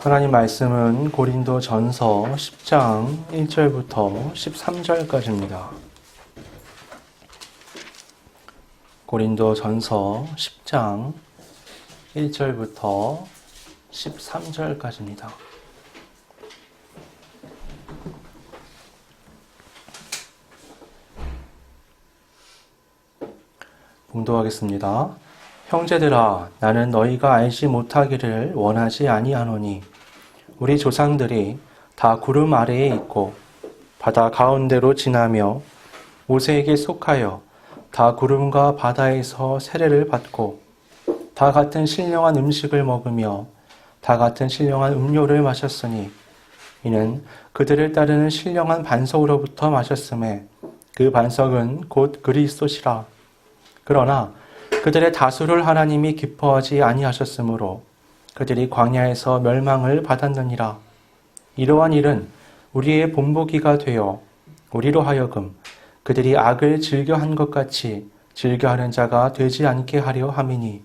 하나님 말씀은 고린도 전서 10장 1절부터 13절까지입니다. 고린도 전서 10장 1절부터 13절까지입니다. 봉독하겠습니다. 형제들아, 나는 너희가 알지 못하기를 원하지 아니하노니 우리 조상들이 다 구름 아래에 있고 바다 가운데로 지나며 모세에게 속하여 다 구름과 바다에서 세례를 받고 다 같은 신령한 음식을 먹으며 다 같은 신령한 음료를 마셨으니 이는 그들을 따르는 신령한 반석으로부터 마셨음에 그 반석은 곧 그리스도시라. 그러나 그들의 다수를 하나님이 기뻐하지 아니하셨으므로 그들이 광야에서 멸망을 받았느니라. 이러한 일은 우리의 본보기가 되어 우리로 하여금 그들이 악을 즐겨한 것 같이 즐겨하는 자가 되지 않게 하려 함이니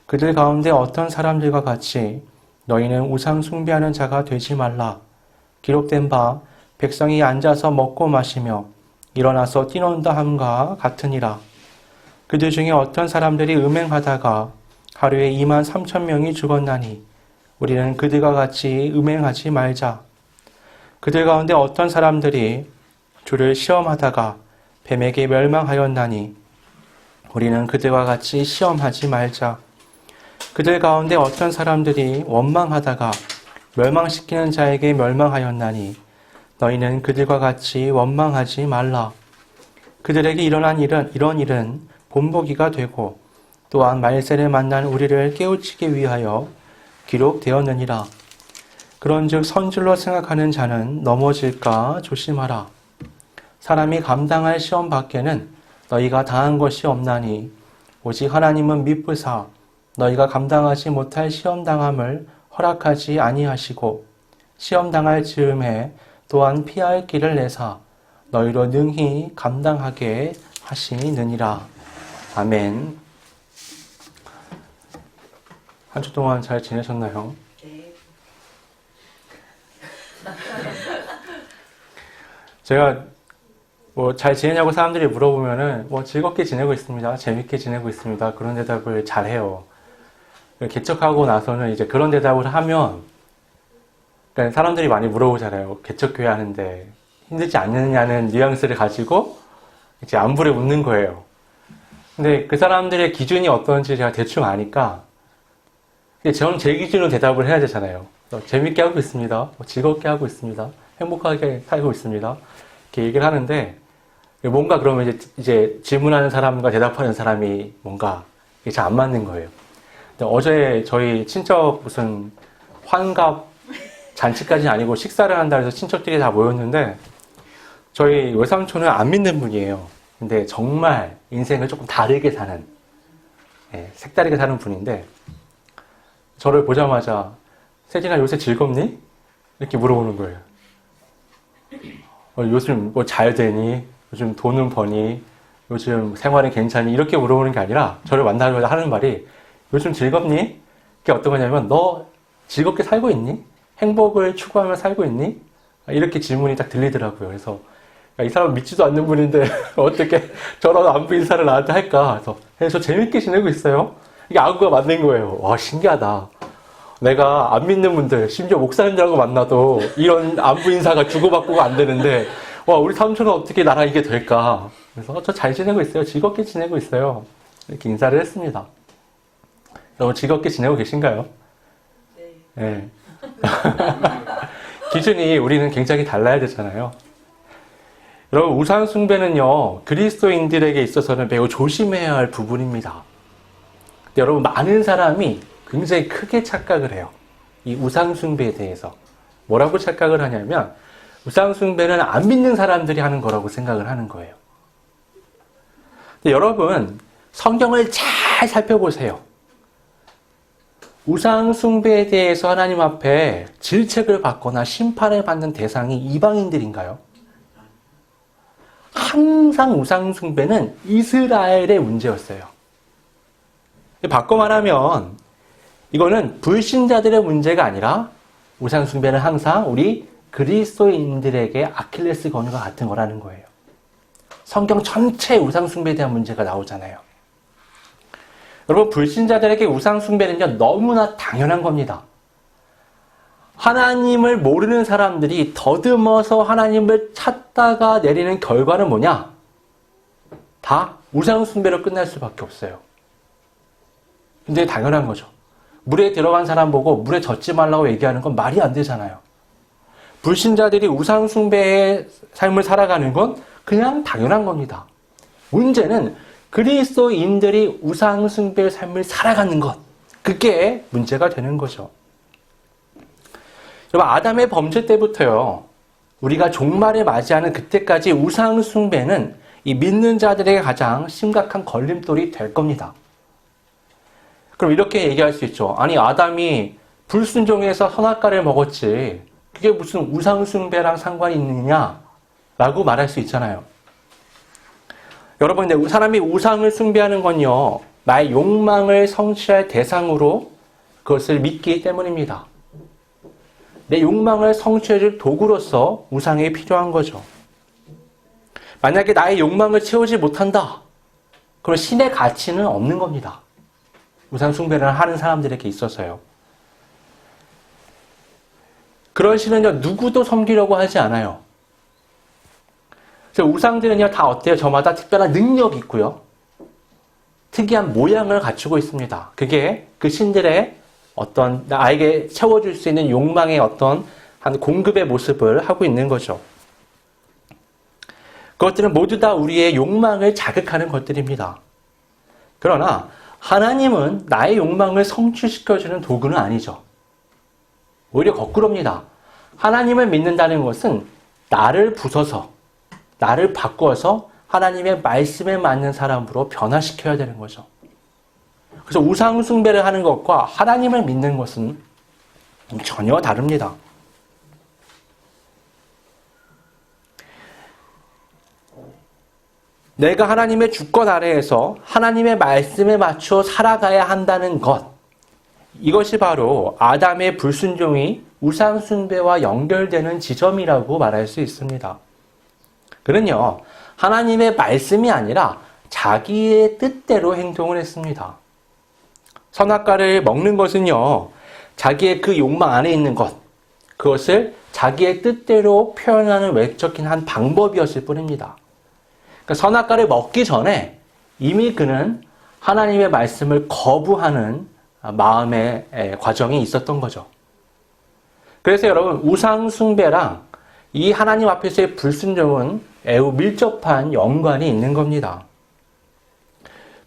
그들 가운데 어떤 사람들과 같이 너희는 우상 숭배하는 자가 되지 말라. 기록된 바 백성이 앉아서 먹고 마시며 일어나서 뛰논다 함과 같으니라. 그들 중에 어떤 사람들이 음행하다가 하루에 23,000명이 죽었나니 우리는 그들과 같이 음행하지 말자. 그들 가운데 어떤 사람들이 주를 시험하다가 뱀에게 멸망하였나니 우리는 그들과 같이 시험하지 말자. 그들 가운데 어떤 사람들이 원망하다가 멸망시키는 자에게 멸망하였나니 너희는 그들과 같이 원망하지 말라. 그들에게 일어난 이런 일은 본보기가 되고 또한 말세를 만난 우리를 깨우치기 위하여 기록되었느니라. 그런즉 선줄로 생각하는 자는 넘어질까 조심하라. 사람이 감당할 시험 밖에는 너희가 당한 것이 없나니 오직 하나님은 미쁘사 너희가 감당하지 못할 시험 당함을 허락하지 아니하시고 시험 당할 즈음에 또한 피할 길을 내사 너희로 능히 감당하게 하시느니라. 아멘. 한 주 동안 잘 지내셨나요? 네. 제가 잘 지내냐고 사람들이 물어보면은 즐겁게 지내고 있습니다. 재밌게 지내고 있습니다. 그런 대답을 잘 해요. 개척하고 나서는 이제 그런 대답을 하면 그러니까 사람들이 많이 물어보잖아요. 개척교회 하는데 힘들지 않느냐는 뉘앙스를 가지고 이제 안부를 묻는 거예요. 근데 그 사람들의 기준이 어떤지 제가 대충 아니까 저는 제 기준으로 대답을 해야 되잖아요. 재밌게 하고 있습니다. 즐겁게 하고 있습니다. 행복하게 살고 있습니다. 이렇게 얘기를 하는데 뭔가 그러면 이제 질문하는 사람과 대답하는 사람이 뭔가 잘 안 맞는 거예요. 어제 저희 친척 무슨 환갑 잔치까지는 아니고 식사를 한다 해서 친척들이 다 모였는데 저희 외삼촌은 안 믿는 분이에요. 근데 정말 인생을 조금 다르게 사는, 색다르게 사는 분인데 저를 보자마자 세진아 요새 즐겁니? 이렇게 물어보는 거예요. 요즘 잘 되니? 요즘 돈은 버니? 요즘 생활은 괜찮니? 이렇게 물어보는 게 아니라 저를 만나자마자 하는 말이 요즘 즐겁니? 그게 어떤 거냐면 너 즐겁게 살고 있니? 행복을 추구하며 살고 있니? 이렇게 질문이 딱 들리더라고요. 그래서 이 사람 믿지도 않는 분인데 어떻게 저런 안부 인사를 나한테 할까? 그래서 저 재밌게 지내고 있어요. 이게 안구가 맞는 거예요. 와, 신기하다. 내가 안 믿는 분들, 심지어 목사님들하고 만나도 이런 안부 인사가 주고받고가 안 되는데 와, 우리 삼촌은 어떻게 나랑 이게 될까? 그래서 저 잘 지내고 있어요. 즐겁게 지내고 있어요. 이렇게 인사를 했습니다. 여러분 즐겁게 지내고 계신가요? 네. 네. 기준이 우리는 굉장히 달라야 되잖아요. 여러분 우상 숭배는요 그리스도인들에게 있어서는 매우 조심해야 할 부분입니다. 근데 여러분 많은 사람이 굉장히 크게 착각을 해요. 이 우상 숭배에 대해서 뭐라고 착각을 하냐면 우상 숭배는 안 믿는 사람들이 하는 거라고 생각을 하는 거예요. 근데 여러분 성경을 잘 살펴보세요. 우상 숭배에 대해서 하나님 앞에 질책을 받거나 심판을 받는 대상이 이방인들인가요? 항상 우상 숭배는 이스라엘의 문제였어요. 바꿔 말하면 이거는 불신자들의 문제가 아니라 우상숭배는 항상 우리 그리스도인들에게 아킬레스 건과 같은 거라는 거예요. 성경 전체에 우상숭배에 대한 문제가 나오잖아요. 여러분, 불신자들에게 우상숭배는요, 너무나 당연한 겁니다. 하나님을 모르는 사람들이 더듬어서 하나님을 찾다가 내리는 결과는 뭐냐? 다 우상숭배로 끝날 수밖에 없어요. 근데 당연한 거죠. 물에 들어간 사람 보고 물에 젖지 말라고 얘기하는 건 말이 안 되잖아요. 불신자들이 우상숭배의 삶을 살아가는 건 그냥 당연한 겁니다. 문제는 그리스도인들이 우상숭배의 삶을 살아가는 것, 그게 문제가 되는 거죠. 여러분, 아담의 범죄 때부터요, 우리가 종말을 맞이하는 그때까지 우상숭배는 이 믿는 자들에게 가장 심각한 걸림돌이 될 겁니다. 그럼 이렇게 얘기할 수 있죠. 아니, 아담이 불순종해서 선악과를 먹었지, 그게 무슨 우상숭배랑 상관이 있느냐? 라고 말할 수 있잖아요. 여러분, 근데 사람이 우상을 숭배하는 건요, 나의 욕망을 성취할 대상으로 그것을 믿기 때문입니다. 내 욕망을 성취해줄 도구로서 우상이 필요한 거죠. 만약에 나의 욕망을 채우지 못한다, 그럼 신의 가치는 없는 겁니다. 우상 숭배를 하는 사람들에게 있어서요. 그런 신은요, 누구도 섬기려고 하지 않아요. 그래서 우상들은요, 다 어때요? 저마다 특별한 능력이 있고요, 특이한 모양을 갖추고 있습니다. 그게 그 신들의 어떤 나에게 채워줄 수 있는 욕망의 어떤 한 공급의 모습을 하고 있는 거죠. 그것들은 모두 다 우리의 욕망을 자극하는 것들입니다. 그러나 하나님은 나의 욕망을 성취시켜주는 도구는 아니죠. 오히려 거꾸로입니다. 하나님을 믿는다는 것은 나를 부숴서, 나를 바꿔서 하나님의 말씀에 맞는 사람으로 변화시켜야 되는 거죠. 그래서 우상 숭배를 하는 것과 하나님을 믿는 것은 전혀 다릅니다. 내가 하나님의 주권 아래에서 하나님의 말씀에 맞춰 살아가야 한다는 것, 이것이 바로 아담의 불순종이 우상 숭배와 연결되는 지점이라고 말할 수 있습니다. 그는요, 하나님의 말씀이 아니라 자기의 뜻대로 행동을 했습니다. 선악과를 먹는 것은요, 자기의 그 욕망 안에 있는 것, 그것을 자기의 뜻대로 표현하는 외적인 한 방법이었을 뿐입니다. 그러니까 선악과를 먹기 전에 이미 그는 하나님의 말씀을 거부하는 마음의 과정이 있었던 거죠. 그래서 여러분, 우상 숭배랑 이 하나님 앞에서의 불순종은 매우 밀접한 연관이 있는 겁니다.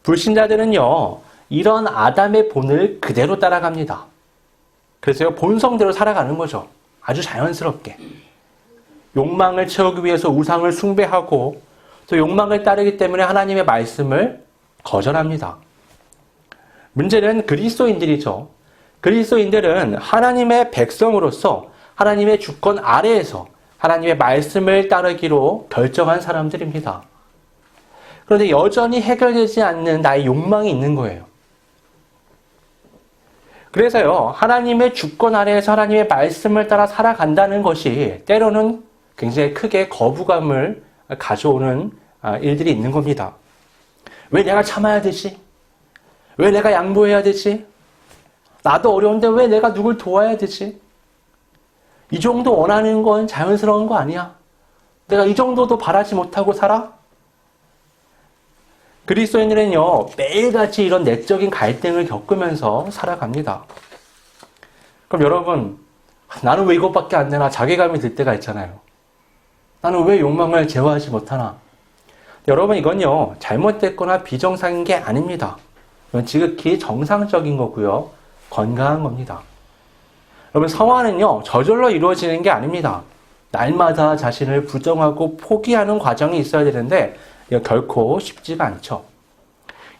불신자들은요, 이런 아담의 본을 그대로 따라갑니다. 그래서 본성대로 살아가는 거죠. 아주 자연스럽게. 욕망을 채우기 위해서 우상을 숭배하고 또 욕망을 따르기 때문에 하나님의 말씀을 거절합니다. 문제는 그리스도인들이죠. 그리스도인들은 하나님의 백성으로서 하나님의 주권 아래에서 하나님의 말씀을 따르기로 결정한 사람들입니다. 그런데 여전히 해결되지 않는 나의 욕망이 있는 거예요. 그래서요, 하나님의 주권 아래에서 하나님의 말씀을 따라 살아간다는 것이 때로는 굉장히 크게 거부감을 가져오는 일들이 있는 겁니다. 왜 내가 참아야 되지? 왜 내가 양보해야 되지? 나도 어려운데 왜 내가 누굴 도와야 되지? 이 정도 원하는 건 자연스러운 거 아니야? 내가 이 정도도 바라지 못하고 살아? 그리스도인들은요, 매일같이 이런 내적인 갈등을 겪으면서 살아갑니다. 그럼 여러분, 나는 왜 이것밖에 안 되나 자괴감이 들 때가 있잖아요. 나는 왜 욕망을 제어하지 못하나? 여러분, 이건요, 잘못됐거나 비정상인 게 아닙니다. 이건 지극히 정상적인 거고요, 건강한 겁니다. 여러분, 성화는요, 저절로 이루어지는 게 아닙니다. 날마다 자신을 부정하고 포기하는 과정이 있어야 되는데 이거 결코 쉽지가 않죠.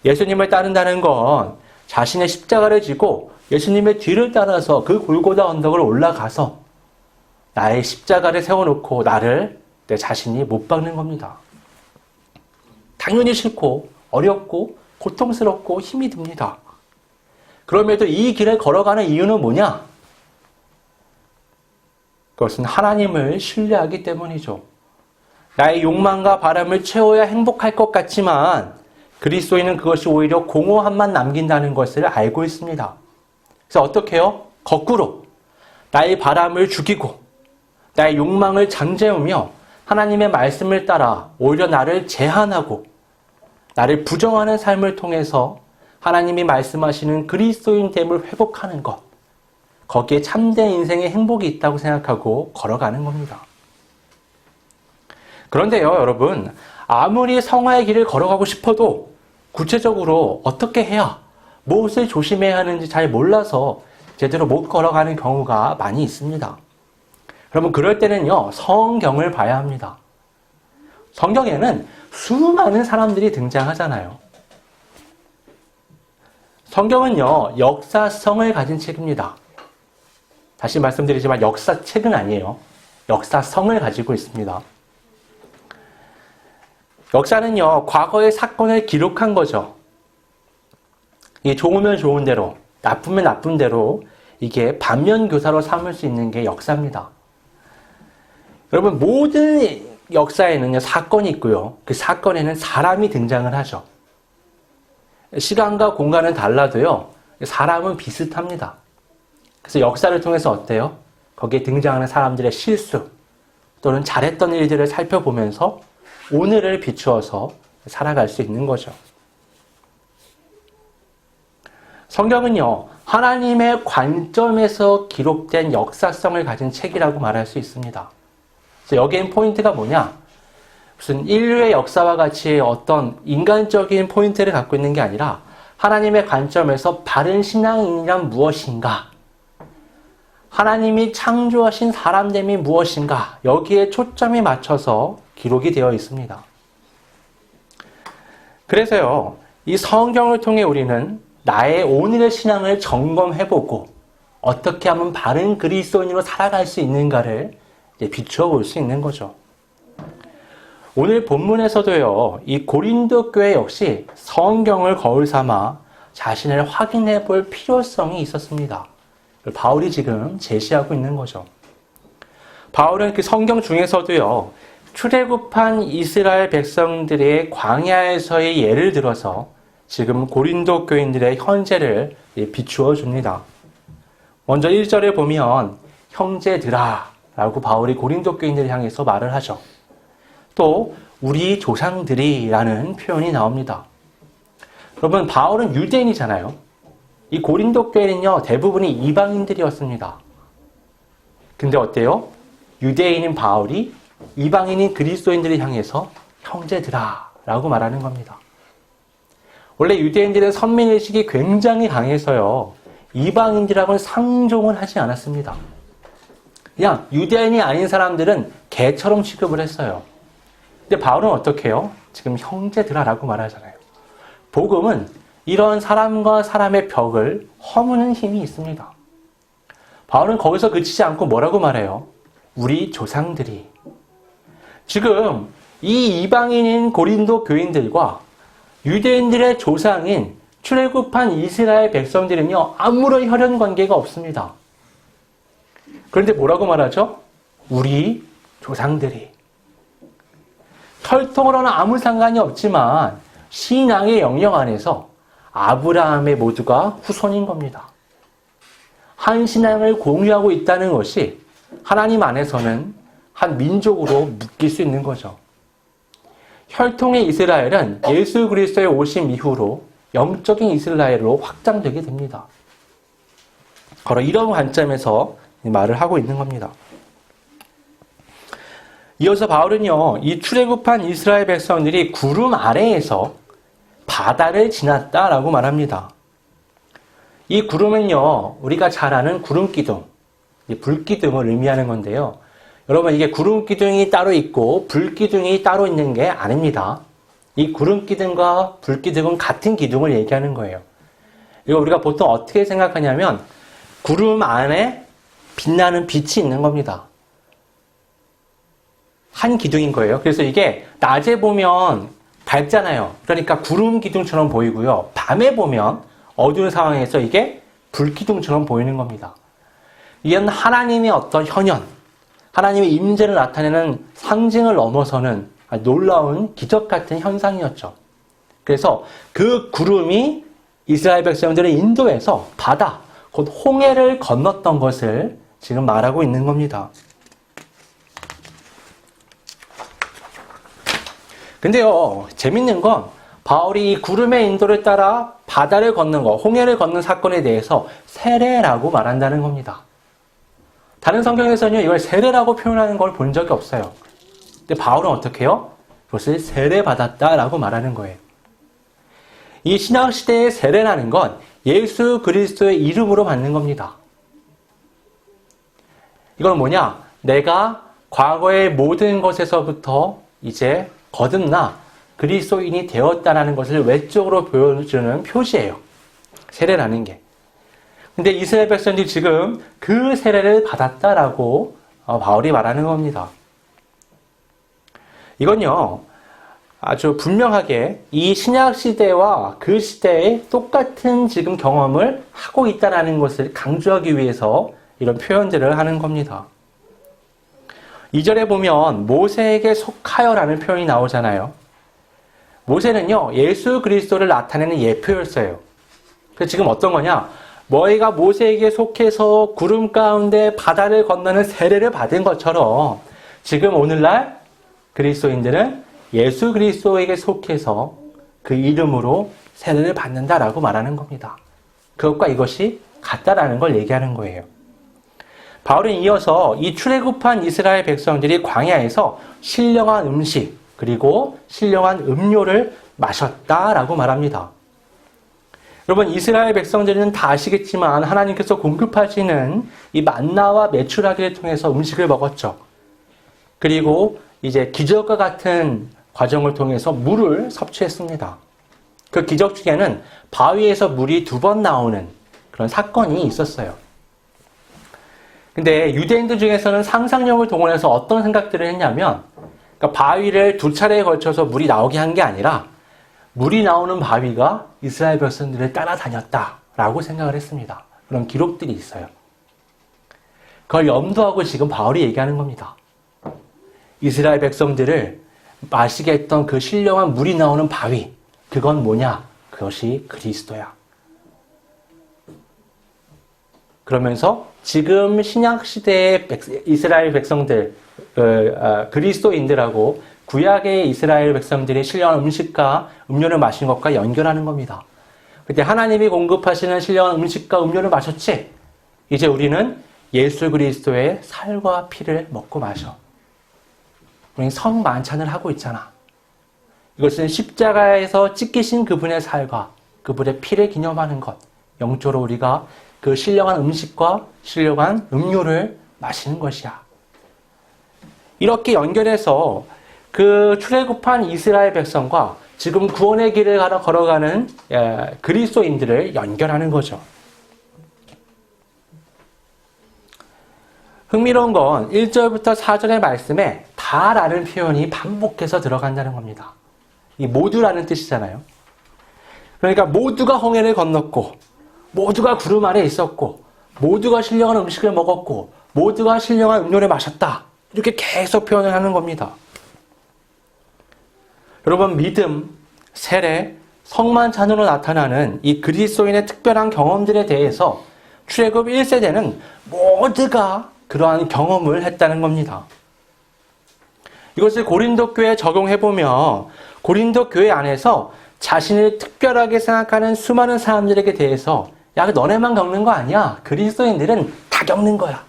예수님을 따른다는 건 자신의 십자가를 지고 예수님의 뒤를 따라서 그 골고다 언덕을 올라가서 나의 십자가를 세워놓고 나를 내 자신이 못 박는 겁니다. 당연히 싫고 어렵고 고통스럽고 힘이 듭니다. 그럼에도 이 길을 걸어가는 이유는 뭐냐? 그것은 하나님을 신뢰하기 때문이죠. 나의 욕망과 바람을 채워야 행복할 것 같지만 그리스도인은 그것이 오히려 공허함만 남긴다는 것을 알고 있습니다. 그래서 어떻게 해요? 거꾸로 나의 바람을 죽이고 나의 욕망을 잠재우며 하나님의 말씀을 따라 오히려 나를 제한하고 나를 부정하는 삶을 통해서 하나님이 말씀하시는 그리스도인됨을 회복하는 것, 거기에 참된 인생의 행복이 있다고 생각하고 걸어가는 겁니다. 그런데요, 여러분, 아무리 성화의 길을 걸어가고 싶어도 구체적으로 어떻게 해야, 무엇을 조심해야 하는지 잘 몰라서 제대로 못 걸어가는 경우가 많이 있습니다. 여러분, 그럴 때는요, 성경을 봐야 합니다. 성경에는 수많은 사람들이 등장하잖아요. 성경은요, 역사성을 가진 책입니다. 다시 말씀드리지만 역사책은 아니에요. 역사성을 가지고 있습니다. 역사는요, 과거의 사건을 기록한 거죠. 이게 좋으면 좋은 대로, 나쁘면 나쁜 대로 이게 반면교사로 삼을 수 있는 게 역사입니다. 여러분, 모든 역사에는요, 사건이 있고요. 그 사건에는 사람이 등장을 하죠. 시간과 공간은 달라도요, 사람은 비슷합니다. 그래서 역사를 통해서 어때요? 거기에 등장하는 사람들의 실수 또는 잘했던 일들을 살펴보면서 오늘을 비추어서 살아갈 수 있는 거죠. 성경은요, 하나님의 관점에서 기록된 역사성을 가진 책이라고 말할 수 있습니다. 그래서 여기엔 포인트가 뭐냐? 무슨 인류의 역사와 같이 어떤 인간적인 포인트를 갖고 있는 게 아니라 하나님의 관점에서 바른 신앙이란 무엇인가? 하나님이 창조하신 사람됨이 무엇인가? 여기에 초점이 맞춰서 기록이 되어 있습니다. 그래서요, 이 성경을 통해 우리는 나의 오늘의 신앙을 점검해보고 어떻게 하면 바른 그리스도인으로 살아갈 수 있는가를 비추어 볼 수 있는 거죠. 오늘 본문에서도요, 이 고린도 교회 역시 성경을 거울 삼아 자신을 확인해 볼 필요성이 있었습니다. 바울이 지금 제시하고 있는 거죠. 바울은 그 성경 중에서도요, 출애굽한 이스라엘 백성들의 광야에서의 예를 들어서 지금 고린도 교인들의 현재를 비추어 줍니다. 먼저 1절에 보면 형제들아 라고 바울이 고린도 교인들을 향해서 말을 하죠. 또 우리 조상들이 라는 표현이 나옵니다. 여러분, 바울은 유대인이잖아요. 이 고린도 교회는요, 대부분이 이방인들이었습니다. 근데 어때요? 유대인인 바울이 이방인인 그리스도인들을 향해서 형제들아 라고 말하는 겁니다. 원래 유대인들은 선민의식이 굉장히 강해서요, 이방인들하고는 상종을 하지 않았습니다. 그냥 유대인이 아닌 사람들은 개처럼 취급을 했어요. 근데 바울은 어떻게 해요? 지금 형제들아 라고 말하잖아요. 복음은 이런 사람과 사람의 벽을 허무는 힘이 있습니다. 바울은 거기서 그치지 않고 뭐라고 말해요? 우리 조상들이. 지금 이 이방인인 고린도 교인들과 유대인들의 조상인 출애굽한 이스라엘 백성들은요, 아무런 혈연 관계가 없습니다. 그런데 뭐라고 말하죠? 우리 조상들이. 혈통으로는 아무 상관이 없지만 신앙의 영역 안에서 아브라함의 모두가 후손인 겁니다. 한 신앙을 공유하고 있다는 것이 하나님 안에서는 한 민족으로 묶일 수 있는 거죠. 혈통의 이스라엘은 예수 그리스도의 오심 이후로 영적인 이스라엘로 확장되게 됩니다. 바로 이런 관점에서 말을 하고 있는 겁니다. 이어서 바울은요, 이 출애굽한 이스라엘 백성들이 구름 아래에서 바다를 지났다라고 말합니다. 이 구름은요, 우리가 잘 아는 구름기둥, 불기둥을 의미하는 건데요. 여러분, 이게 구름기둥이 따로 있고 불기둥이 따로 있는 게 아닙니다. 이 구름기둥과 불기둥은 같은 기둥을 얘기하는 거예요. 이거 우리가 보통 어떻게 생각하냐면 구름 안에 빛나는 빛이 있는 겁니다. 한 기둥인 거예요. 그래서 이게 낮에 보면 밝잖아요. 그러니까 구름 기둥처럼 보이고요. 밤에 보면 어두운 상황에서 이게 불기둥처럼 보이는 겁니다. 이건 하나님의 어떤 현현, 하나님의 임재를 나타내는 상징을 넘어서는 놀라운 기적 같은 현상이었죠. 그래서 그 구름이 이스라엘 백성들을 인도해서 바다, 곧 홍해를 건넜던 것을 지금 말하고 있는 겁니다. 근데요, 재밌는 건 바울이 이 구름의 인도를 따라 바다를 걷는 것, 홍해를 걷는 사건에 대해서 세례라고 말한다는 겁니다. 다른 성경에서는요, 이걸 세례라고 표현하는 걸 본 적이 없어요. 근데 바울은 어떻게 해요? 그것을 세례받았다라고 말하는 거예요. 이 신약시대의 세례라는 건 예수 그리스도의 이름으로 받는 겁니다. 이건 뭐냐? 내가 과거의 모든 것에서부터 이제 거듭나 그리스도인이 되었다라는 것을 외적으로 보여주는 표시예요. 세례라는 게. 근데 이스라엘 백성들이 지금 그 세례를 받았다라고 바울이 말하는 겁니다. 이건요, 아주 분명하게 이 신약 시대와 그 시대의 똑같은 지금 경험을 하고 있다는 것을 강조하기 위해서 이런 표현들을 하는 겁니다. 2절에 보면 모세에게 속하여라는 표현이 나오잖아요. 모세는요, 예수 그리스도를 나타내는 예표였어요. 그래서 지금 어떤 거냐? 너희가 모세에게 속해서 구름 가운데 바다를 건너는 세례를 받은 것처럼 지금 오늘날 그리스도인들은 예수 그리스도에게 속해서 그 이름으로 세례를 받는다라고 말하는 겁니다. 그것과 이것이 같다라는 걸 얘기하는 거예요. 바울은 이어서 이 출애굽한 이스라엘 백성들이 광야에서 신령한 음식 그리고 신령한 음료를 마셨다라고 말합니다. 여러분, 이스라엘 백성들은 다 아시겠지만 하나님께서 공급하시는 이 만나와 메추라기를 통해서 음식을 먹었죠. 그리고 이제 기적과 같은 과정을 통해서 물을 섭취했습니다. 그 기적 중에는 바위에서 물이 2번 나오는 그런 사건이 있었어요. 근데 유대인들 중에서는 상상력을 동원해서 어떤 생각들을 했냐면, 그러니까 바위를 2차례에 걸쳐서 물이 나오게 한 게 아니라 물이 나오는 바위가 이스라엘 백성들을 따라다녔다라고 생각을 했습니다. 그런 기록들이 있어요. 그걸 염두하고 지금 바울이 얘기하는 겁니다. 이스라엘 백성들을 마시게 했던 그 신령한 물이 나오는 바위, 그건 뭐냐? 그것이 그리스도야. 그러면서 지금 신약시대의 이스라엘 백성들, 그리스도인들하고 구약의 이스라엘 백성들이 신령한 음식과 음료를 마신 것과 연결하는 겁니다. 그때 하나님이 공급하시는 신령한 음식과 음료를 마셨지? 이제 우리는 예수 그리스도의 살과 피를 먹고 마셔. 우리는 성만찬을 하고 있잖아. 이것은 십자가에서 찢기신 그분의 살과 그분의 피를 기념하는 것. 영적으로 우리가 그 신령한 음식과 신령한 음료를 마시는 것이야. 이렇게 연결해서 그 출애굽한 이스라엘 백성과 지금 구원의 길을 걸어가는 그리스도인들을 연결하는 거죠. 흥미로운 건 1절부터 4절의 말씀에 다라는 표현이 반복해서 들어간다는 겁니다. 이 모두라는 뜻이잖아요. 그러니까 모두가 홍해를 건넜고, 모두가 구름 아래 있었고, 모두가 신령한 음식을 먹었고, 모두가 신령한 음료를 마셨다. 이렇게 계속 표현을 하는 겁니다. 여러분, 믿음, 세례, 성만찬으로 나타나는 이 그리스도인의 특별한 경험들에 대해서 출애굽 1세대는 모두가 그러한 경험을 했다는 겁니다. 이것을 고린도 교회에 적용해보면 고린도 교회 안에서 자신을 특별하게 생각하는 수많은 사람들에게 대해서 야, 너네만 겪는 거 아니야. 그리스도인들은 다 겪는 거야.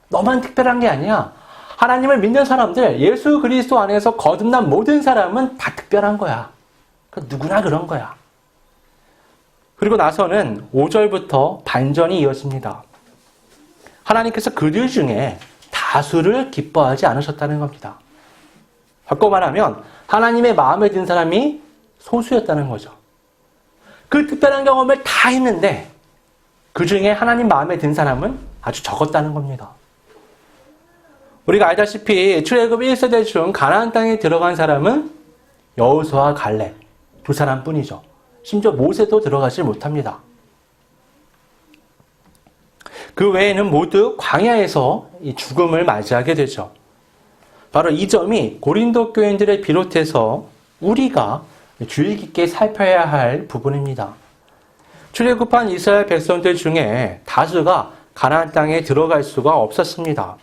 너만 특별한 게 아니야. 하나님을 믿는 사람들, 예수 그리스도 안에서 거듭난 모든 사람은 다 특별한 거야. 누구나 그런 거야. 그리고 나서는 5절부터 반전이 이어집니다. 하나님께서 그들 중에 다수를 기뻐하지 않으셨다는 겁니다. 바꿔 말하면 하나님의 마음에 든 사람이 소수였다는 거죠. 그 특별한 경험을 다 했는데 그 중에 하나님 마음에 든 사람은 아주 적었다는 겁니다. 우리가 알다시피 출애굽 1세대 중 가나안 땅에 들어간 사람은 여호수아와 갈렙 2사람뿐이죠. 심지어 모세도 들어가지 못합니다. 그 외에는 모두 광야에서 이 죽음을 맞이하게 되죠. 바로 이 점이 고린도 교인들을 비롯해서 우리가 주의 깊게 살펴야 할 부분입니다. 출애굽한 이스라엘 백성들 중에 다수가 가나안 땅에 들어갈 수가 없었습니다.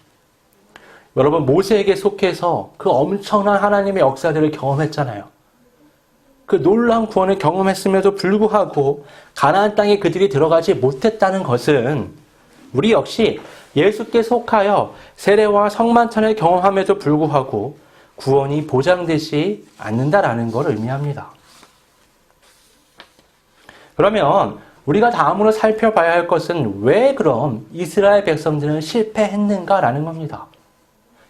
여러분, 모세에게 속해서 그 엄청난 하나님의 역사들을 경험했잖아요. 그 놀라운 구원을 경험했음에도 불구하고 가나안 땅에 그들이 들어가지 못했다는 것은 우리 역시 예수께 속하여 세례와 성만찬을 경험함에도 불구하고 구원이 보장되지 않는다라는 걸 의미합니다. 그러면 우리가 다음으로 살펴봐야 할 것은 왜 그럼 이스라엘 백성들은 실패했는가라는 겁니다.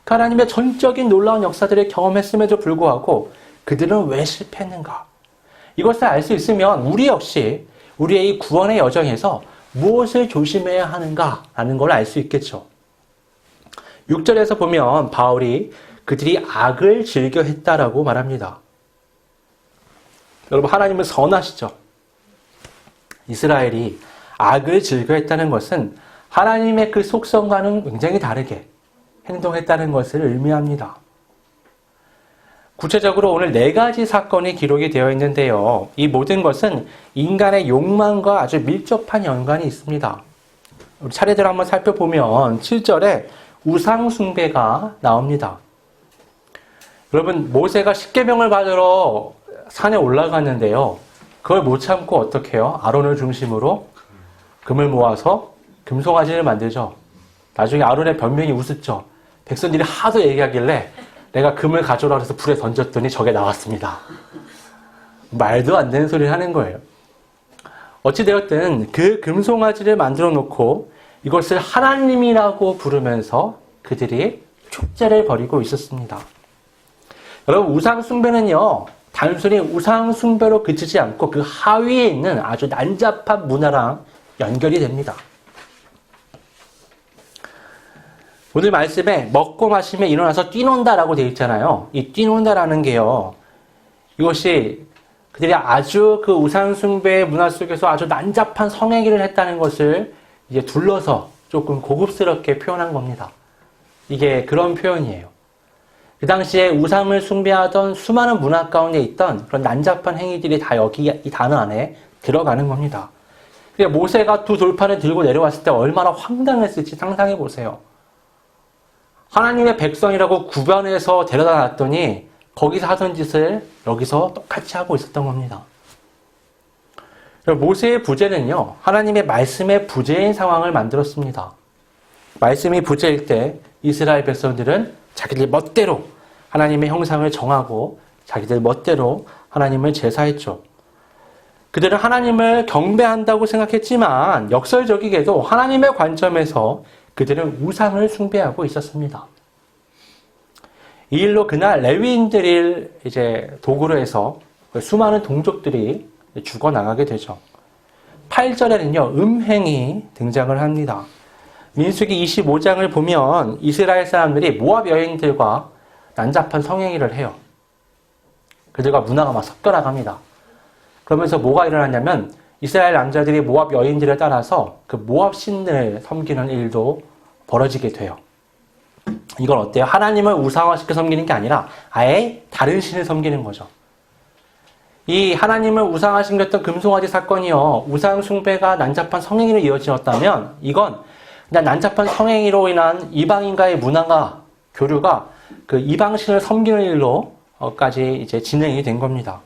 하나님의 전적인 놀라운 역사들을 경험했음에도 불구하고 그들은 왜 실패했는가? 이것을 알 수 있으면 우리 역시 우리의 이 구원의 여정에서 무엇을 조심해야 하는가라는 걸 알 수 있겠죠. 6절에서 보면 바울이 그들이 악을 즐겨 했다라고 말합니다. 여러분, 하나님은 선하시죠. 이스라엘이 악을 즐겨 했다는 것은 하나님의 그 속성과는 굉장히 다르게 행동했다는 것을 의미합니다. 구체적으로 오늘 4가지 사건이 기록이 되어 있는데요. 이 모든 것은 인간의 욕망과 아주 밀접한 연관이 있습니다. 우리 차례대로 한번 살펴보면 7절에 우상숭배가 나옵니다. 여러분, 모세가 십계명을 받으러 산에 올라갔는데요. 그걸 못 참고 어떻게 해요? 아론을 중심으로 금을 모아서 금송아지를 만들죠. 나중에 아론의 변명이 우습죠. 백성들이 하도 얘기하길래 내가 금을 가져오라 해서 불에 던졌더니 저게 나왔습니다. 말도 안 되는 소리를 하는 거예요. 어찌되었든 그 금송아지를 만들어 놓고 이것을 하나님이라고 부르면서 그들이 축제를 벌이고 있었습니다. 여러분, 우상숭배는요, 단순히 우상숭배로 그치지 않고 그 하위에 있는 아주 난잡한 문화랑 연결이 됩니다. 오늘 말씀에 먹고 마시며 일어나서 뛰논다라고 되어 있잖아요. 이 뛰논다라는 게요, 이것이 그들이 아주 그 우상숭배의 문화 속에서 아주 난잡한 성행위를 했다는 것을 이제 둘러서 조금 고급스럽게 표현한 겁니다. 이게 그런 표현이에요. 그 당시에 우상을 숭배하던 수많은 문화 가운데 있던 그런 난잡한 행위들이 다 여기 이 단어 안에 들어가는 겁니다. 모세가 2 돌판을 들고 내려왔을 때 얼마나 황당했을지 상상해 보세요. 하나님의 백성이라고 구변해서 데려다 놨더니 거기서 하던 짓을 여기서 똑같이 하고 있었던 겁니다. 모세의 부재는요, 하나님의 말씀의 부재인 상황을 만들었습니다. 말씀이 부재일 때 이스라엘 백성들은 자기들 멋대로 하나님의 형상을 정하고 자기들 멋대로 하나님을 제사했죠. 그들은 하나님을 경배한다고 생각했지만 역설적이게도 하나님의 관점에서 그들은 우상을 숭배하고 있었습니다. 이 일로 그날 레위인들을 이제 도구로 해서 수많은 동족들이 죽어나가게 되죠. 8절에는요, 음행이 등장을 합니다. 민수기 25장을 보면 이스라엘 사람들이 모압 여인들과 난잡한 성행위를 해요. 그들과 문화가 막 섞여 나갑니다. 그러면서 뭐가 일어났냐면 이스라엘 남자들이 모압 여인들을 따라서 그 모압 신을 섬기는 일도 벌어지게 돼요. 이건 어때요? 하나님을 우상화시켜 섬기는 게 아니라 아예 다른 신을 섬기는 거죠. 이 하나님을 우상화시켰던 금송아지 사건이요, 우상 숭배가 난잡한 성행위로 이어지었다면 이건 그냥 난잡한 성행위로 인한 이방인과의 문화가 교류가 그 이방신을 섬기는 일로까지 이제 진행이 된 겁니다.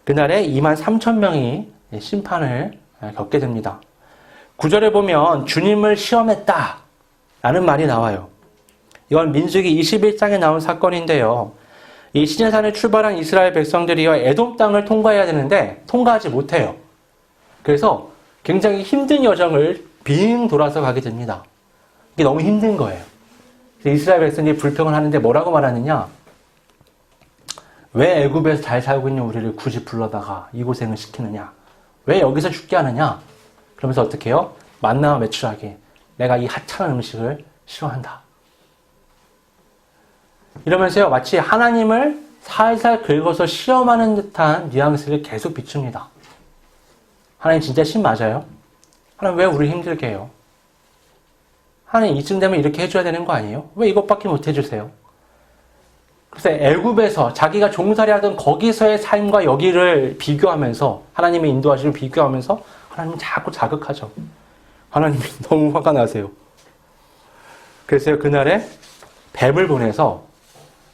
그날에 23,000명이 심판을 겪게 됩니다. 9절에 보면 주님을 시험했다 라는 말이 나와요. 이건 민수기 21장에 나온 사건인데요. 이 시내산을 출발한 이스라엘 백성들이요, 에돔 땅을 통과해야 되는데 통과하지 못해요. 그래서 굉장히 힘든 여정을 빙 돌아서 가게 됩니다. 이게 너무 힘든 거예요. 이스라엘 백성들이 불평을 하는데 뭐라고 말하느냐? 왜 애굽에서 잘 살고 있는 우리를 굳이 불러다가 이 고생을 시키느냐? 왜 여기서 죽게 하느냐? 그러면서 어떻게 해요? 만나와 메추라기, 내가 이 하찮은 음식을 싫어한다. 이러면서요, 마치 하나님을 살살 긁어서 시험하는 듯한 뉘앙스를 계속 비춥니다. 하나님 진짜 신 맞아요? 하나님 왜 우리를 힘들게 해요? 하나님 이쯤 되면 이렇게 해줘야 되는 거 아니에요? 왜 이것밖에 못 해주세요? 그래서 애굽에서 자기가 종살이하던 거기서의 삶과 여기를 비교하면서 하나님의 인도하심을 비교하면서 하나님은 자꾸 자극하죠. 하나님이 너무 화가 나세요. 그래서 그날에 뱀을 보내서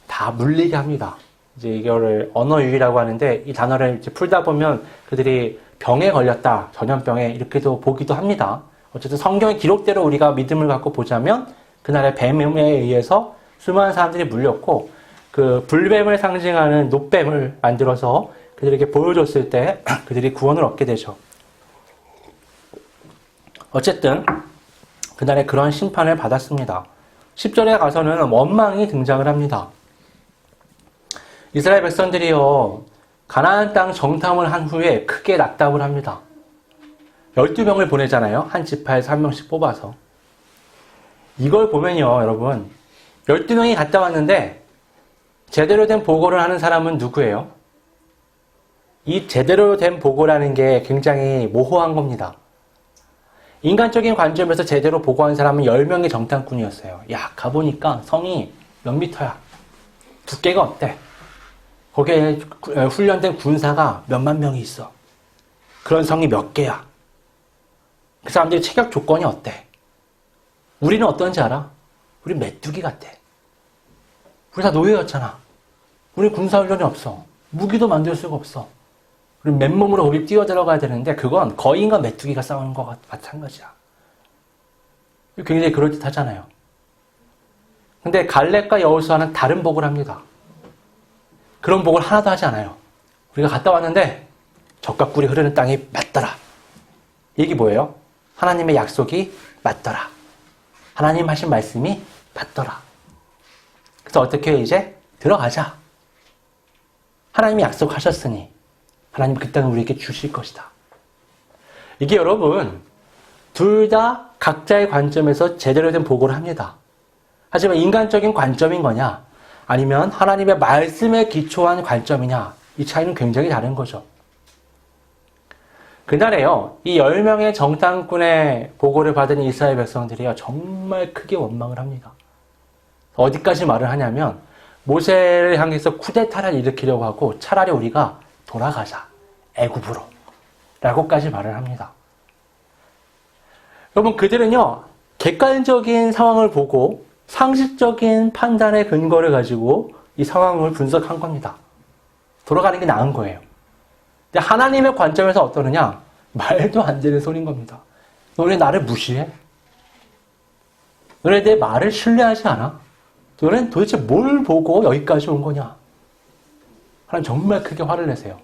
다 물리게 합니다. 이제 이거를 언어유희라고 하는데 이 단어를 이제 풀다 보면 그들이 병에 걸렸다, 전염병에 이렇게도 보기도 합니다. 어쨌든 성경의 기록대로 우리가 믿음을 갖고 보자면 그날의 뱀에 의해서 수많은 사람들이 물렸고 그 불뱀을 상징하는 놋뱀을 만들어서 그들에게 보여줬을 때 그들이 구원을 얻게 되죠. 어쨌든 그날에 그런 심판을 받았습니다. 10절에 가서는 원망이 등장을 합니다. 이스라엘 백성들이요, 가나안 땅 정탐을 한 후에 크게 낙담을 합니다. 12명을 보내잖아요. 한 지파에서 한 명씩 뽑아서. 이걸 보면요, 여러분, 12명이 갔다 왔는데 제대로 된 보고를 하는 사람은 누구예요? 이 제대로 된 보고라는 게 굉장히 모호한 겁니다. 인간적인 관점에서 제대로 보고한 사람은 10명의 정탐꾼이었어요. 야, 가보니까 성이 몇 미터야? 두께가 어때? 거기에 훈련된 군사가 몇만 명이 있어. 그런 성이 몇 개야? 그 사람들의 체격 조건이 어때? 우리는 어떤지 알아? 우리 메뚜기 같아. 우리 다 노예였잖아. 우리 군사훈련이 없어. 무기도 만들 수가 없어. 우리 맨몸으로 거기 뛰어 들어가야 되는데 그건 거인과 메뚜기가 싸우는 것 마찬가지야. 굉장히 그럴듯하잖아요. 근데 갈렙과 여호수아는 다른 복을 합니다. 그런 복을 하나도 하지 않아요. 우리가 갔다 왔는데 젖과 꿀이 흐르는 땅이 맞더라. 이게 뭐예요? 하나님의 약속이 맞더라. 하나님 하신 말씀이 맞더라. 그래서 어떻게 해요? 이제 들어가자. 하나님이 약속하셨으니 하나님 그 땅을 우리에게 주실 것이다. 이게 여러분 둘 다 각자의 관점에서 제대로 된 보고를 합니다. 하지만 인간적인 관점인 거냐 아니면 하나님의 말씀에 기초한 관점이냐 이 차이는 굉장히 다른 거죠. 그날에요. 이 10명의 정탐꾼의 보고를 받은 이스라엘 백성들이요. 정말 크게 원망을 합니다. 어디까지 말을 하냐면 모세를 향해서 쿠데타를 일으키려고 하고 차라리 우리가 돌아가자. 애굽으로. 라고까지 말을 합니다. 여러분 그들은요. 객관적인 상황을 보고 상식적인 판단의 근거를 가지고 이 상황을 분석한 겁니다. 돌아가는 게 나은 거예요. 근데 하나님의 관점에서 어떠느냐? 말도 안 되는 소리인 겁니다. 너네 나를 무시해? 너네 내 말을 신뢰하지 않아? 너네는 도대체 뭘 보고 여기까지 온 거냐? 하나님 정말 크게 화를 내세요.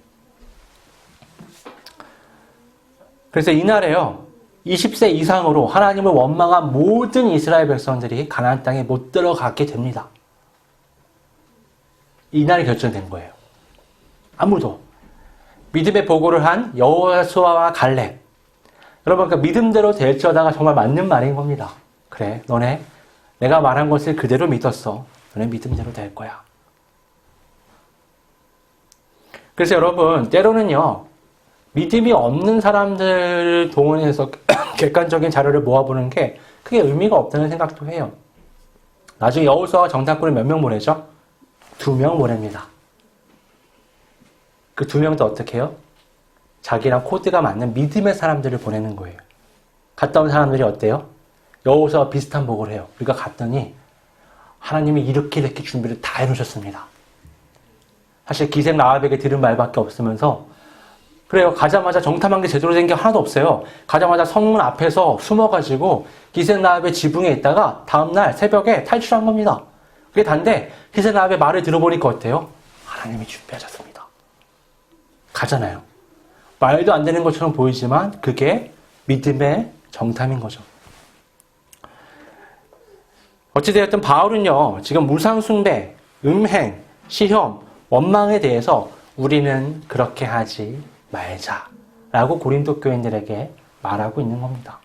그래서 이날에요. 20세 이상으로 하나님을 원망한 모든 이스라엘 백성들이 가나안 땅에 못 들어가게 됩니다. 이날이 결정된 거예요. 아무도 믿음의 보고를 한 여호수아와 갈렙. 여러분 그 믿음대로 될지어다가 정말 맞는 말인 겁니다. 그래 너네 내가 말한 것을 그대로 믿었어. 너네 믿음대로 될 거야. 그래서 여러분 때로는요. 믿음이 없는 사람들을 동원해서 객관적인 자료를 모아보는 게 크게 의미가 없다는 생각도 해요. 나중에 여호수아가 정탐꾼을 몇 명 보내죠? 2명 보냅니다. 그 2명도 어떻게 해요? 자기랑 코드가 맞는 믿음의 사람들을 보내는 거예요. 갔다 온 사람들이 어때요? 여호수아와 비슷한 보고를 해요. 우리가 갔더니 하나님이 이렇게 준비를 다 해놓으셨습니다. 사실 기생 라합에게 들은 말밖에 없으면서 그래요. 가자마자 정탐한 게 제대로 된 게 하나도 없어요. 가자마자 성문 앞에서 숨어가지고 기생 라합의 지붕에 있다가 다음날 새벽에 탈출한 겁니다. 그게 단데 기생 라합의 말을 들어보니까 어때요? 하나님이 준비하셨습니다. 가잖아요. 말도 안 되는 것처럼 보이지만 그게 믿음의 정탐인 거죠. 어찌되었든 바울은요. 지금 무상숭배, 음행, 시험, 원망에 대해서 우리는 그렇게 하지 말자라고 고린도 교인들에게 말하고 있는 겁니다.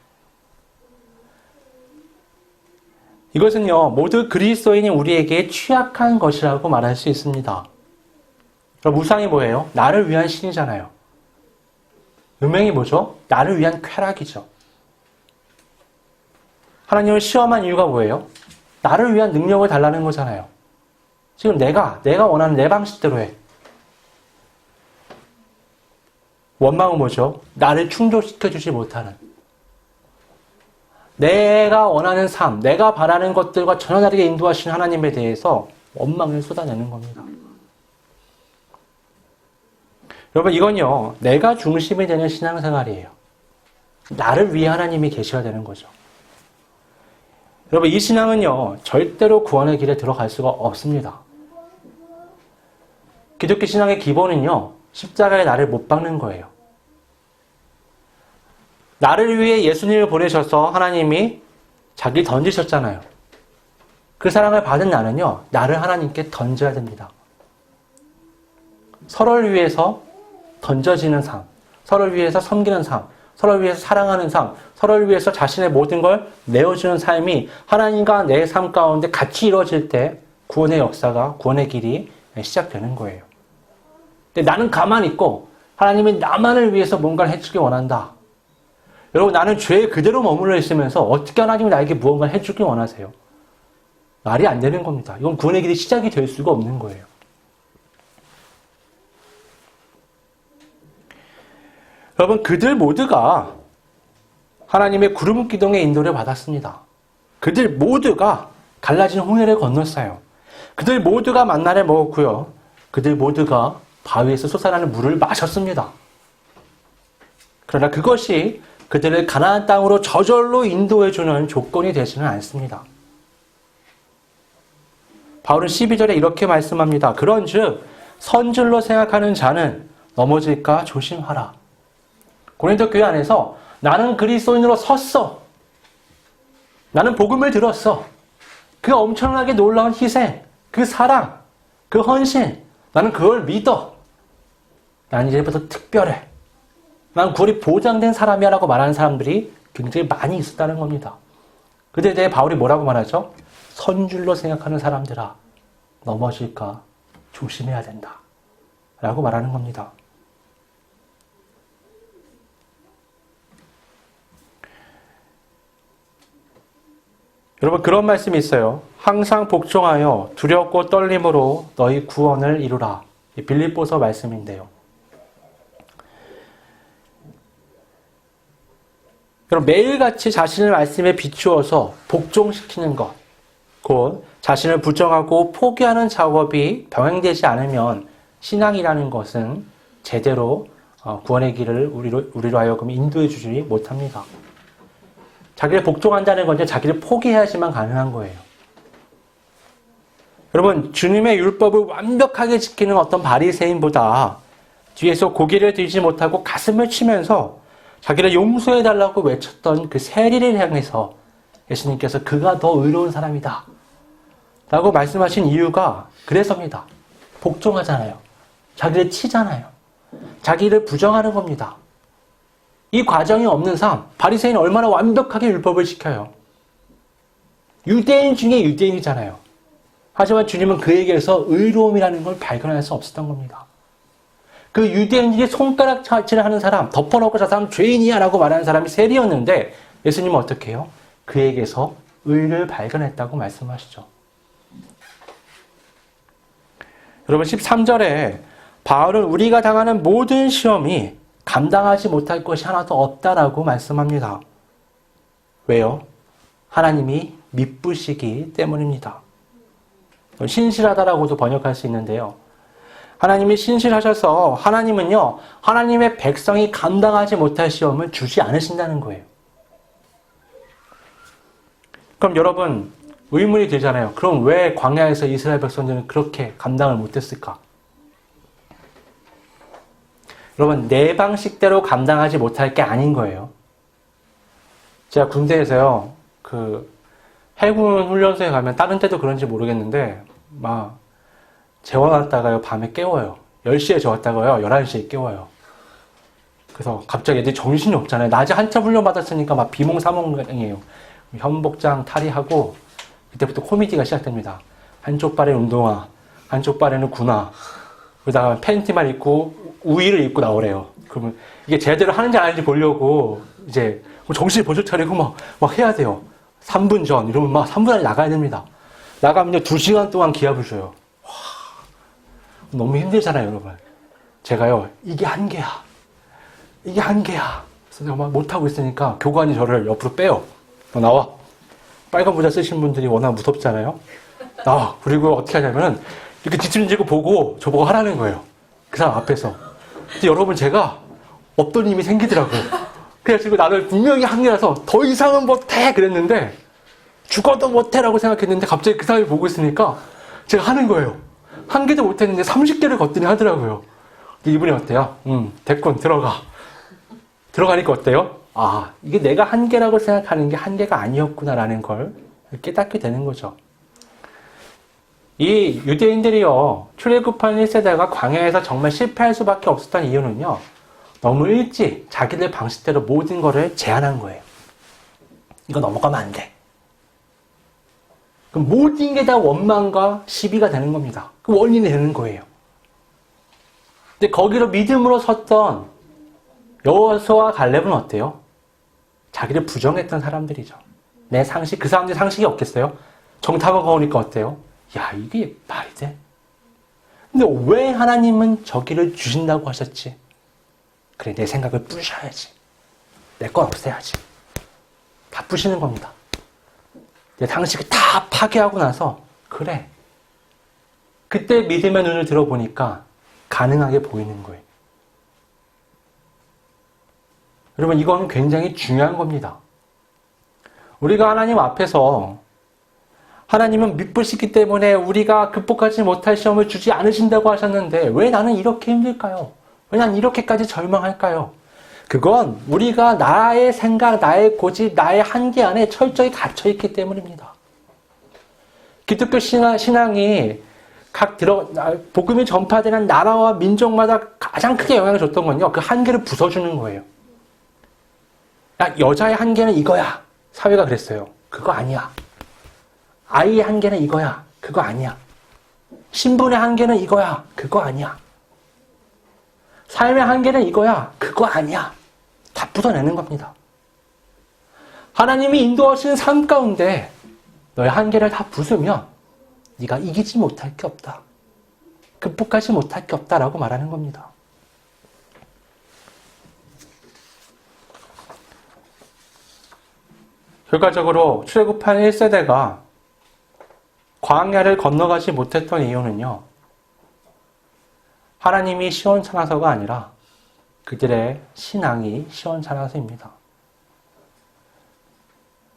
이것은요. 모두 그리스도인인 우리에게 취약한 것이라고 말할 수 있습니다. 그럼 우상이 뭐예요? 나를 위한 신이잖아요. 음행이 뭐죠? 나를 위한 쾌락이죠. 하나님을 시험한 이유가 뭐예요? 나를 위한 능력을 달라는 거잖아요. 지금 내가 원하는 내 방식대로 해. 원망은 뭐죠? 나를 충족시켜주지 못하는. 내가 원하는 삶, 내가 바라는 것들과 전혀 다르게 인도하시는 하나님에 대해서 원망을 쏟아내는 겁니다. 여러분, 이건요, 내가 중심이 되는 신앙생활이에요. 나를 위해 하나님이 계셔야 되는 거죠. 여러분, 이 신앙은요, 절대로 구원의 길에 들어갈 수가 없습니다. 기독교 신앙의 기본은요, 십자가에 나를 못 박는 거예요. 나를 위해 예수님을 보내셔서 하나님이 자기 던지셨잖아요. 그 사랑을 받은 나는요, 나를 하나님께 던져야 됩니다. 서로를 위해서 던져지는 삶, 서로를 위해서 섬기는 삶, 서로를 위해서 사랑하는 삶, 서로를 위해서 자신의 모든 걸 내어주는 삶이 하나님과 내 삶 가운데 같이 이루어질 때 구원의 역사가, 구원의 길이 시작되는 거예요. 근데 나는 가만히 있고 하나님이 나만을 위해서 뭔가를 해주기 원한다. 여러분, 나는 죄에 그대로 머물러 있으면서 어떻게 하나님이 나에게 무언가를 해주기 원하세요? 말이 안 되는 겁니다. 이건 구원의 길이 시작이 될 수가 없는 거예요. 여러분, 그들 모두가 하나님의 구름 기둥의 인도를 받았습니다. 그들 모두가 갈라진 홍해를 건넜어요. 그들 모두가 만나를 먹었고요. 그들 모두가 바위에서 솟아나는 물을 마셨습니다. 그러나 그것이 그들을 가나안 땅으로 저절로 인도해주는 조건이 되지는 않습니다. 바울은 12절에 이렇게 말씀합니다. 그런즉 선줄로 생각하는 자는 넘어질까 조심하라. 고린도 교회 안에서 나는 그리스도인으로 섰어. 나는 복음을 들었어. 그 엄청나게 놀라운 희생, 그 사랑, 그 헌신, 나는 그걸 믿어. 나는 이제부터 특별해. 난 구원이 보장된 사람이야 라고 말하는 사람들이 굉장히 많이 있었다는 겁니다. 그들에 대해 바울이 뭐라고 말하죠? 선줄로 생각하는 사람들아, 넘어질까 조심해야 된다 라고 말하는 겁니다. 여러분, 그런 말씀이 있어요. 항상 복종하여 두렵고 떨림으로 너희 구원을 이루라. 빌립보서 말씀인데요. 여러분, 매일같이 자신을 말씀에 비추어서 복종시키는 것, 곧 자신을 부정하고 포기하는 작업이 병행되지 않으면 신앙이라는 것은 제대로 구원의 길을 우리로 하여금 인도해 주지 못합니다. 자기를 복종한다는 건 자기를 포기해야지만 가능한 거예요. 여러분, 주님의 율법을 완벽하게 지키는 어떤 바리새인보다 뒤에서 고개를 들지 못하고 가슴을 치면서 자기를 용서해달라고 외쳤던 그 세리를 향해서 예수님께서 그가 더 의로운 사람이다 라고 말씀하신 이유가 그래서입니다. 복종하잖아요. 자기를 치잖아요. 자기를 부정하는 겁니다. 이 과정이 없는 삶, 바리새인은 얼마나 완벽하게 율법을 지켜요. 유대인 중에 유대인이잖아요. 하지만 주님은 그에게서 의로움이라는 걸 발견할 수 없었던 겁니다. 그 유대인들이 손가락 차치를 하는 사람, 덮어놓고 저 사람 죄인이야 라고 말하는 사람이 세리였는데 예수님은 어떻게 해요? 그에게서 의를 발견했다고 말씀하시죠. 여러분, 13절에 바울은 우리가 당하는 모든 시험이 감당하지 못할 것이 하나도 없다라고 말씀합니다. 왜요? 하나님이 미쁘시기 때문입니다. 신실하다라고도 번역할 수 있는데요. 하나님이 신실하셔서 하나님은요, 하나님의 백성이 감당하지 못할 시험을 주지 않으신다는 거예요. 그럼 여러분, 의문이 되잖아요. 그럼 왜 광야에서 이스라엘 백성들은 그렇게 감당을 못했을까? 여러분, 내 방식대로 감당하지 못할 게 아닌 거예요. 제가 군대에서요, 해군 훈련소에 가면 다른 때도 그런지 모르겠는데 막 재워놨다가요 밤에 깨워요. 10시에 재웠다가요 11시에 깨워요. 그래서 갑자기 애들이 정신이 없잖아요. 낮에 한참 훈련 받았으니까 막 비몽사몽이에요. 현복장 탈의하고 그때부터 코미디가 시작됩니다. 한쪽 발에는 운동화, 한쪽 발에는 군화, 그러다가 팬티만 입고 우의를 입고 나오래요. 그러면 이게 제대로 하는지 안 하는지 보려고 이제 정신이 번쩍 차리고 막 해야 돼요. 3분 전 이러면 막 3분 안에 나가야 됩니다. 나가면요 2시간 동안 기합을 줘요. 와, 너무 힘들잖아요, 여러분. 제가요 이게 한계야. 이게 한계야. 그래서 내가 막 못하고 있으니까 교관이 저를 옆으로 빼요. 너 나와. 빨간 모자 쓰신 분들이 워낙 무섭잖아요. 나와. 그리고 어떻게 하냐면은 이렇게 뒷짐지고 보고 저보고 하라는 거예요. 그 사람 앞에서. 근데 여러분 제가 없던 힘이 생기더라고요. 그래가지고 나는 분명히 한계라서 더 이상은 못해 그랬는데 죽어도 못해라고 생각했는데 갑자기 그 사람이 보고 있으니까 제가 하는 거예요. 한 개도 못했는데 30개를 걷더니 하더라고요. 이분이 어때요? 됐군, 들어가. 들어가니까 어때요? 아, 이게 내가 한계라고 생각하는 게 한계가 아니었구나라는 걸 깨닫게 되는 거죠. 이 유대인들이요, 출애굽한 1세대가 광야에서 정말 실패할 수밖에 없었던 이유는요, 너무 일찍 자기들 방식대로 모든 거를 제한한 거예요. 이거 넘어가면 안 돼. 그럼 모든 게 다 원망과 시비가 되는 겁니다. 그 원인이 되는 거예요. 근데 거기로 믿음으로 섰던 여호수아와 갈렙은 어때요? 자기를 부정했던 사람들이죠. 내 상식, 그 사람들 상식이 없겠어요? 정탐하고 오니까 어때요? 야, 이게 말이 돼? 근데 왜 하나님은 저기를 주신다고 하셨지? 그래, 내 생각을 부셔야지. 내 건 없애야지. 다 부시는 겁니다. 내 상식을 다 파괴하고 나서, 그래. 그때 믿음의 눈을 들어보니까 가능하게 보이는 거예요. 여러분, 이건 굉장히 중요한 겁니다. 우리가 하나님 앞에서 하나님은 미쁘시기 때문에 우리가 극복하지 못할 시험을 주지 않으신다고 하셨는데 왜 나는 이렇게 힘들까요? 왜 난 이렇게까지 절망할까요? 그건 우리가 나의 생각, 나의 고집, 나의 한계 안에 철저히 갇혀있기 때문입니다. 기독교 신앙이 복음이 전파되는 나라와 민족마다 가장 크게 영향을 줬던 건요, 그 한계를 부숴주는 거예요. 야, 여자의 한계는 이거야. 사회가 그랬어요. 그거 아니야. 아이의 한계는 이거야. 그거 아니야. 신분의 한계는 이거야. 그거 아니야. 삶의 한계는 이거야. 그거 아니야. 다 부숴내는 겁니다. 하나님이 인도하시는 삶 가운데 너의 한계를 다 부수면 네가 이기지 못할 게 없다. 극복하지 못할 게 없다라고 말하는 겁니다. 결과적으로 출애굽한 1세대가 광야를 건너가지 못했던 이유는요, 하나님이 시원찮아서가 아니라 그들의 신앙이 시원찮아서입니다.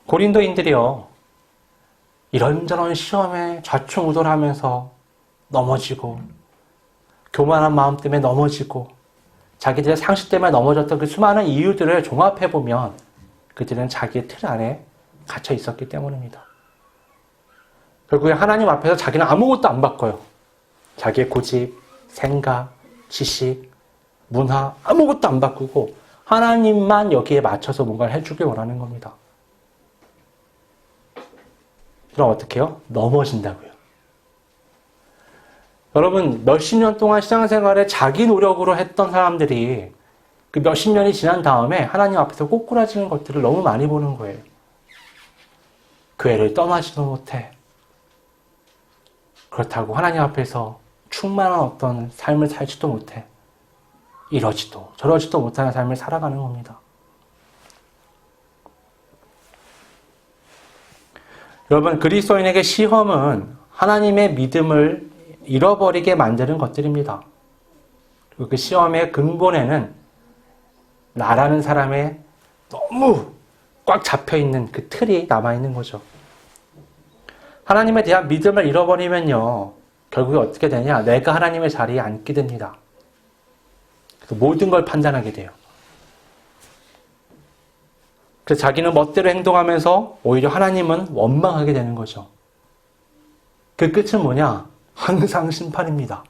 고린도인들이요, 이런저런 시험에 좌충우돌하면서 넘어지고, 교만한 마음 때문에 넘어지고, 자기들의 상식 때문에 넘어졌던 그 수많은 이유들을 종합해보면 그들은 자기의 틀 안에 갇혀 있었기 때문입니다. 결국에 하나님 앞에서 자기는 아무것도 안 바꿔요. 자기의 고집, 생각, 지식, 문화 아무것도 안 바꾸고 하나님만 여기에 맞춰서 뭔가를 해주길 원하는 겁니다. 그럼 어떻게 해요? 넘어진다고요. 여러분, 몇십 년 동안 신앙생활에 자기 노력으로 했던 사람들이 그 몇십 년이 지난 다음에 하나님 앞에서 꼬꾸라지는 것들을 너무 많이 보는 거예요. 교회를 떠나지도 못해. 그렇다고 하나님 앞에서 충만한 어떤 삶을 살지도 못해. 이러지도 저러지도 못하는 삶을 살아가는 겁니다. 여러분, 그리스도인에게 시험은 하나님의 믿음을 잃어버리게 만드는 것들입니다. 그리고 그 시험의 근본에는 나라는 사람의 너무 꽉 잡혀있는 그 틀이 남아있는 거죠. 하나님에 대한 믿음을 잃어버리면요, 결국에 어떻게 되냐? 내가 하나님의 자리에 앉게 됩니다. 그래서 모든 걸 판단하게 돼요. 그래서 자기는 멋대로 행동하면서 오히려 하나님은 원망하게 되는 거죠. 그 끝은 뭐냐? 항상 심판입니다.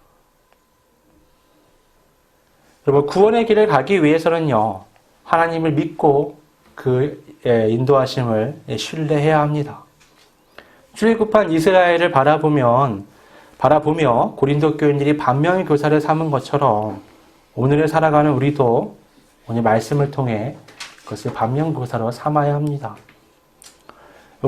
여러분, 구원의 길을 가기 위해서는요, 하나님을 믿고 그 인도하심을 신뢰해야 합니다. 출애굽한 이스라엘을 바라보며 고린도 교인들이 반면 교사를 삼은 것처럼 오늘을 살아가는 우리도 오늘 말씀을 통해 그것을 반면 교사로 삼아야 합니다.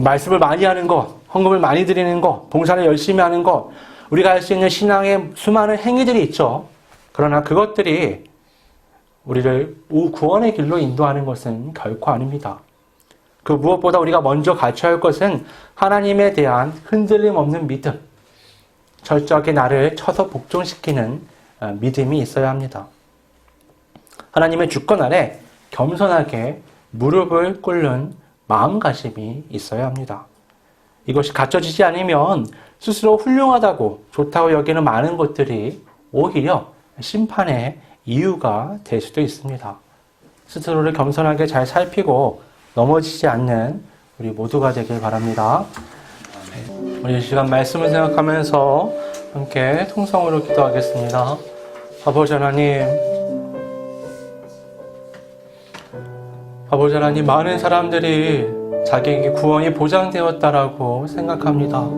말씀을 많이 하는 것, 헌금을 많이 드리는 것, 봉사를 열심히 하는 것, 우리가 할 수 있는 신앙의 수많은 행위들이 있죠. 그러나 그것들이 우리를 구원의 길로 인도하는 것은 결코 아닙니다. 그 무엇보다 우리가 먼저 갖춰야 할 것은 하나님에 대한 흔들림 없는 믿음, 철저하게 나를 쳐서 복종시키는 믿음이 있어야 합니다. 하나님의 주권 아래 겸손하게 무릎을 꿇는 마음가짐이 있어야 합니다. 이것이 갖춰지지 않으면 스스로 훌륭하다고 좋다고 여기는 많은 것들이 오히려 심판의 이유가 될 수도 있습니다. 스스로를 겸손하게 잘 살피고 넘어지지 않는 우리 모두가 되길 바랍니다. 우리 이 시간 말씀을 생각하면서 함께 통성으로 기도하겠습니다. 아버지 하나님, 많은 사람들이 자기에게 구원이 보장되었다라고 생각합니다.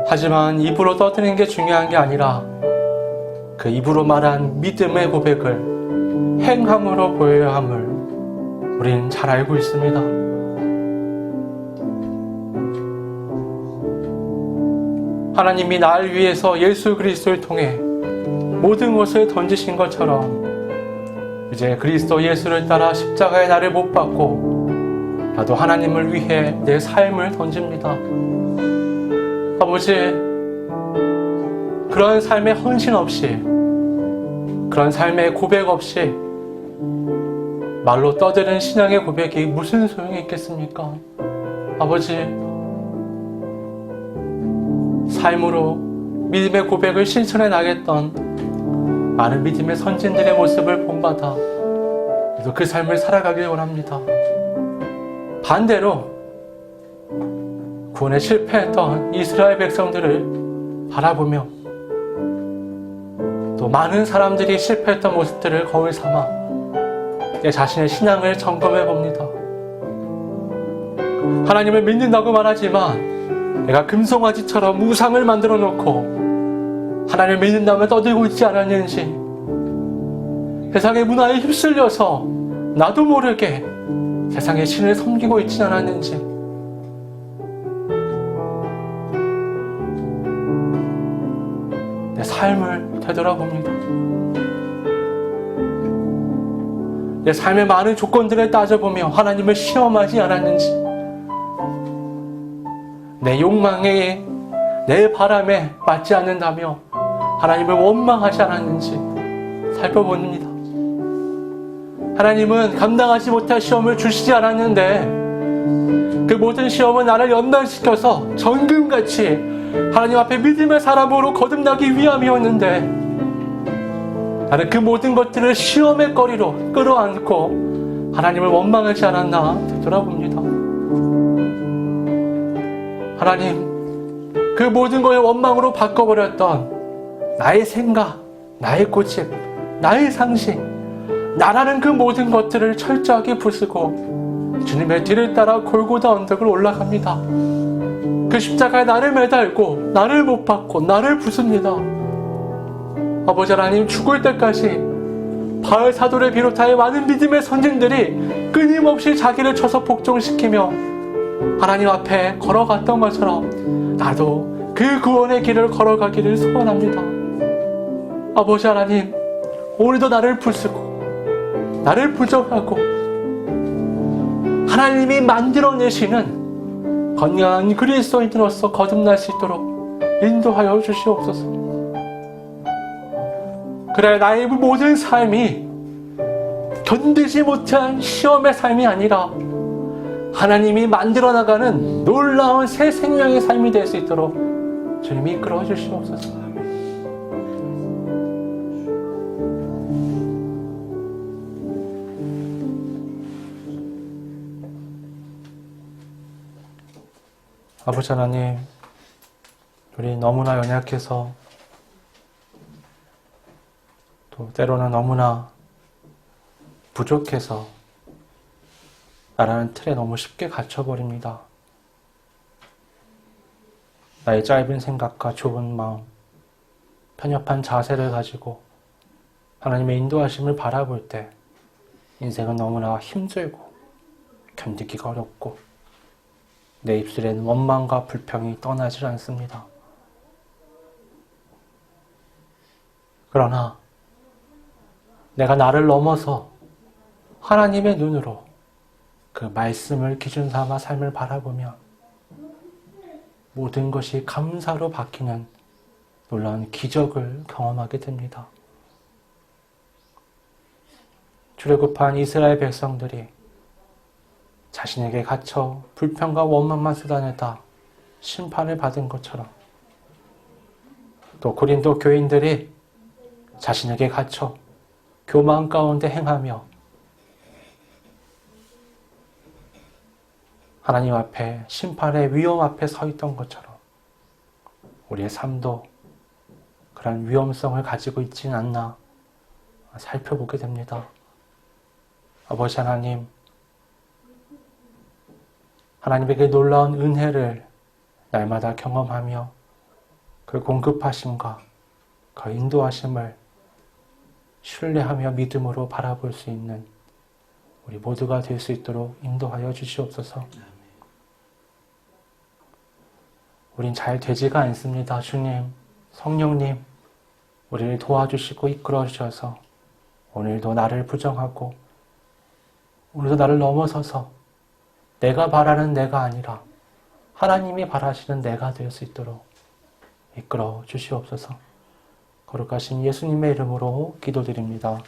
하지만 입으로 떠드는 게 중요한 게 아니라 그 입으로 말한 믿음의 고백을 행함으로 보여야 함을 우린 잘 알고 있습니다. 하나님이 날 위해서 예수 그리스도를 통해 모든 것을 던지신 것처럼 이제 그리스도 예수를 따라 십자가에 나를 못 박고 나도 하나님을 위해 내 삶을 던집니다. 아버지, 그런 삶의 헌신 없이, 그런 삶의 고백 없이 말로 떠드는 신앙의 고백이 무슨 소용이 있겠습니까? 아버지, 삶으로 믿음의 고백을 실천해 나겠던 많은 믿음의 선진들의 모습을 본받아 그 삶을 살아가길 원합니다. 반대로 구원에 실패했던 이스라엘 백성들을 바라보며 또 많은 사람들이 실패했던 모습들을 거울 삼아 내 자신의 신앙을 점검해 봅니다. 하나님을 믿는다고 말하지만 내가 금송아지처럼 우상을 만들어 놓고 하나님을 믿는다며 떠들고 있지 않았는지, 세상의 문화에 휩쓸려서 나도 모르게 세상의 신을 섬기고 있지 않았는지, 내 삶을 되돌아봅니다. 내 삶의 많은 조건들을 따져보며 하나님을 시험하지 않았는지, 내 욕망에, 내 바람에 맞지 않는다며 하나님을 원망하지 않았는지 살펴봅니다. 하나님은 감당하지 못할 시험을 주시지 않았는데 그 모든 시험은 나를 연단시켜서 정금같이 하나님 앞에 믿음의 사람으로 거듭나기 위함이었는데 나는 그 모든 것들을 시험의 거리로 끌어안고 하나님을 원망하지 않았나 되돌아봅니다. 하나님, 그 모든 것을 원망으로 바꿔버렸던 나의 생각, 나의 고집, 나의 상식, 나라는 그 모든 것들을 철저하게 부수고 주님의 뒤를 따라 골고다 언덕을 올라갑니다. 그 십자가에 나를 매달고 나를 못 박고 나를 부숩니다. 아버지 하나님, 죽을 때까지 바울 사도를 비롯하여 많은 믿음의 선진들이 끊임없이 자기를 쳐서 복종시키며 하나님 앞에 걸어갔던 것처럼 나도 그 구원의 길을 걸어가기를 소원합니다. 아버지 하나님, 오늘도 나를 부수고 나를 부정하고 하나님이 만들어내시는 건강한 그리스도인으로서 거듭날 수 있도록 인도하여 주시옵소서. 그래, 나의 모든 삶이 견디지 못한 시험의 삶이 아니라 하나님이 만들어 나가는 놀라운 새 생명의 삶이 될 수 있도록 주님이 이끌어 주시옵소서. 아버지 하나님, 우리 너무나 연약해서 또 때로는 너무나 부족해서 나라는 틀에 너무 쉽게 갇혀버립니다. 나의 짧은 생각과 좁은 마음, 편협한 자세를 가지고 하나님의 인도하심을 바라볼 때 인생은 너무나 힘들고 견디기가 어렵고 내 입술엔 원망과 불평이 떠나질 않습니다. 그러나 내가 나를 넘어서 하나님의 눈으로 그 말씀을 기준 삼아 삶을 바라보면 모든 것이 감사로 바뀌는 놀라운 기적을 경험하게 됩니다. 출애굽한 이스라엘 백성들이 자신에게 갇혀 불평과 원망만 쏟아내다 심판을 받은 것처럼 또 고린도 교인들이 자신에게 갇혀 교만 가운데 행하며 하나님 앞에 심판의 위험 앞에 서 있던 것처럼 우리의 삶도 그런 위험성을 가지고 있지는 않나 살펴보게 됩니다. 아버지 하나님, 하나님에게 놀라운 은혜를 날마다 경험하며 그 공급하심과 그 인도하심을 신뢰하며 믿음으로 바라볼 수 있는 우리 모두가 될 수 있도록 인도하여 주시옵소서. 우린 잘 되지가 않습니다. 주님, 성령님, 우리를 도와주시고 이끌어 주셔서 오늘도 나를 부정하고 오늘도 나를 넘어서서 내가 바라는 내가 아니라 하나님이 바라시는 내가 될 수 있도록 이끌어 주시옵소서. 거룩하신 예수님의 이름으로 기도드립니다.